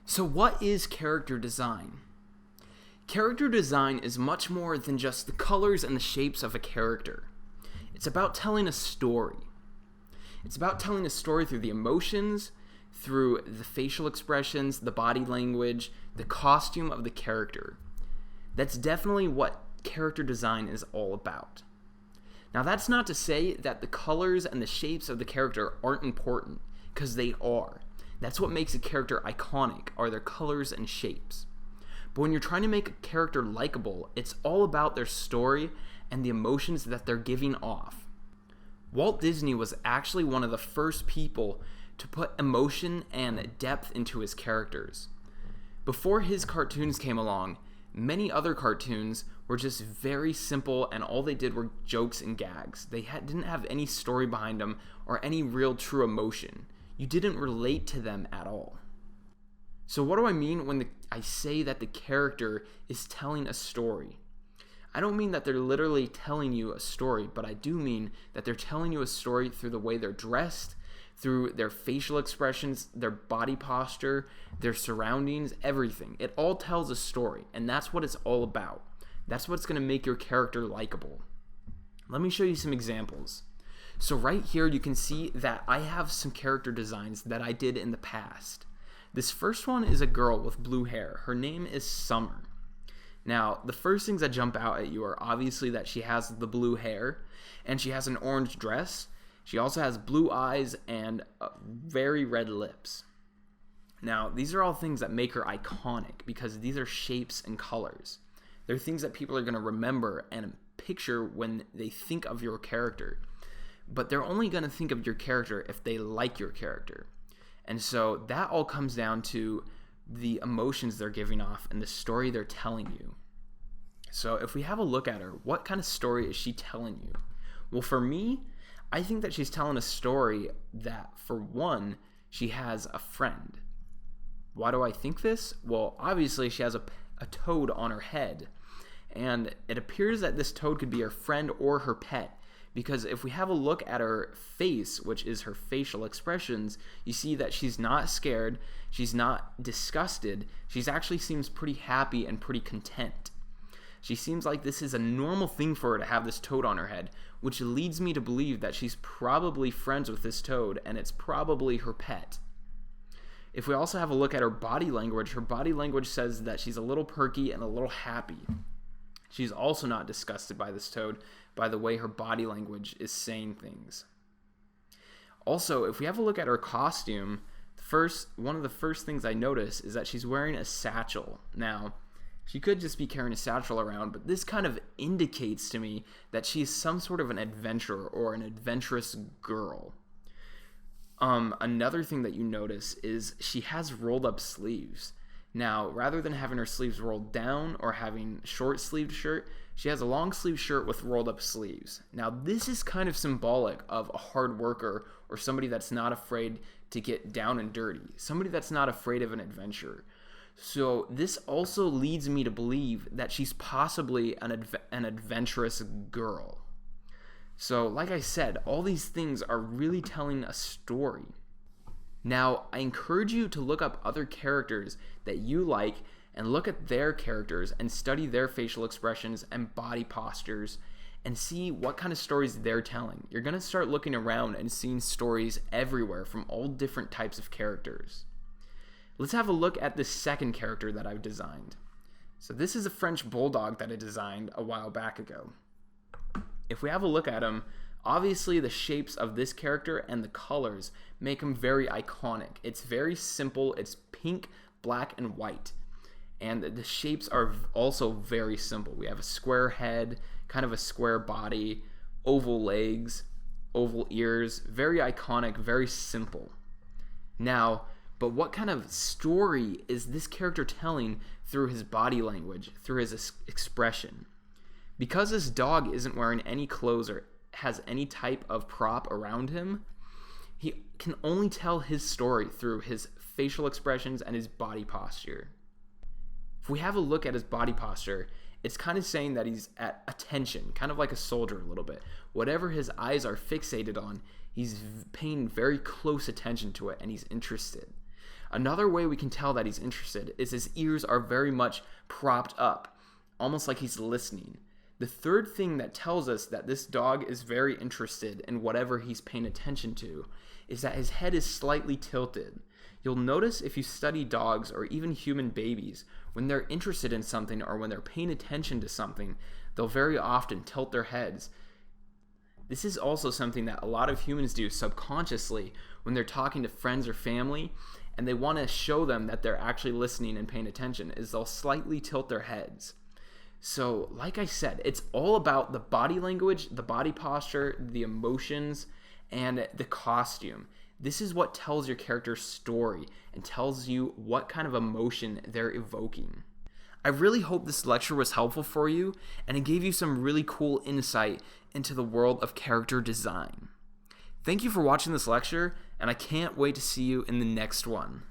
So what is character design? Character design is much more than just the colors and the shapes of a character. It's about telling a story. It's about telling a story through the emotions, through the facial expressions, the body language, the costume of the character. That's definitely what character design is all about. Now, that's not to say that the colors and the shapes of the character aren't important, because they are. That's what makes a character iconic, are their colors and shapes. But when you're trying to make a character likable, it's all about their story and the emotions that they're giving off. Walt Disney was actually one of the first people to put emotion and depth into his characters. Before his cartoons came along, many other cartoons were just very simple, and all they did were jokes and gags. They didn't have any story behind them or any real true emotion. You didn't relate to them at all. So what do I mean when I say that the character is telling a story? I don't mean that they're literally telling you a story, but I do mean that they're telling you a story through the way they're dressed, through their facial expressions, their body posture, their surroundings, everything. It all tells a story, and that's what it's all about. That's what's going to make your character likable. Let me show you some examples. So right here you can see that I have some character designs that I did in the past. This first one is a girl with blue hair. Her name is Summer. Now, the first things that jump out at you are obviously that she has the blue hair and she has an orange dress. She also has blue eyes and very red lips. Now, these are all things that make her iconic because these are shapes and colors. They're things that people are going to remember and picture when they think of your character. But they're only going to think of your character if they like your character. And so that all comes down to the emotions they're giving off and the story they're telling you. So if we have a look at her, what kind of story is she telling you? Well, for me, I think that she's telling a story that, for one, she has a friend. Why do I think this? Well, obviously she has a toad on her head. And it appears that this toad could be her friend or her pet. Because if we have a look at her face, which is her facial expressions, you see that she's not scared, she's not disgusted, she actually seems pretty happy and pretty content. She seems like this is a normal thing for her to have this toad on her head, which leads me to believe that she's probably friends with this toad, and it's probably her pet. If we also have a look at her body language says that she's a little perky and a little happy. She's also not disgusted by this toad by the way her body language is saying things. Also, if we have a look at her costume, one of the first things I notice is that she's wearing a satchel. Now, she could just be carrying a satchel around, but this kind of indicates to me that she's some sort of an adventurer or an adventurous girl. Another thing that you notice is she has rolled up sleeves. Now, rather than having her sleeves rolled down or having short-sleeved shirt, she has a long-sleeved shirt with rolled-up sleeves. Now, this is kind of symbolic of a hard worker or somebody that's not afraid to get down and dirty, somebody that's not afraid of an adventure. So this also leads me to believe that she's possibly an adventurous girl. So, like I said, all these things are really telling a story. Now, I encourage you to look up other characters that you like and look at their characters and study their facial expressions and body postures and see what kind of stories they're telling. You're going to start looking around and seeing stories everywhere from all different types of characters. Let's have a look at the second character that I've designed. So this is a French bulldog that I designed a while back ago. If we have a look at him, obviously the shapes of this character and the colors make him very iconic. It's very simple. It's pink, black, and white. And the shapes are also very simple. We have a square head, kind of a square body, oval legs, oval ears. Very iconic, very simple. Now, but what kind of story is this character telling through his body language, through his expression? Because this dog isn't wearing any clothes or has any type of prop around him, he can only tell his story through his facial expressions and his body posture. If we have a look at his body posture, it's kind of saying that he's at attention, kind of like a soldier a little bit. Whatever his eyes are fixated on, he's paying very close attention to it and he's interested. Another way we can tell that he's interested is his ears are very much propped up, almost like he's listening. The third thing that tells us that this dog is very interested in whatever he's paying attention to is that his head is slightly tilted. You'll notice if you study dogs or even human babies, when they're interested in something or when they're paying attention to something, they'll very often tilt their heads. This is also something that a lot of humans do subconsciously when they're talking to friends or family and they want to show them that they're actually listening and paying attention, is they'll slightly tilt their heads. So, like I said, it's all about the body language, the body posture, the emotions, and the costume. This is what tells your character's story and tells you what kind of emotion they're evoking. I really hope this lecture was helpful for you and it gave you some really cool insight into the world of character design. Thank you for watching this lecture, and I can't wait to see you in the next one.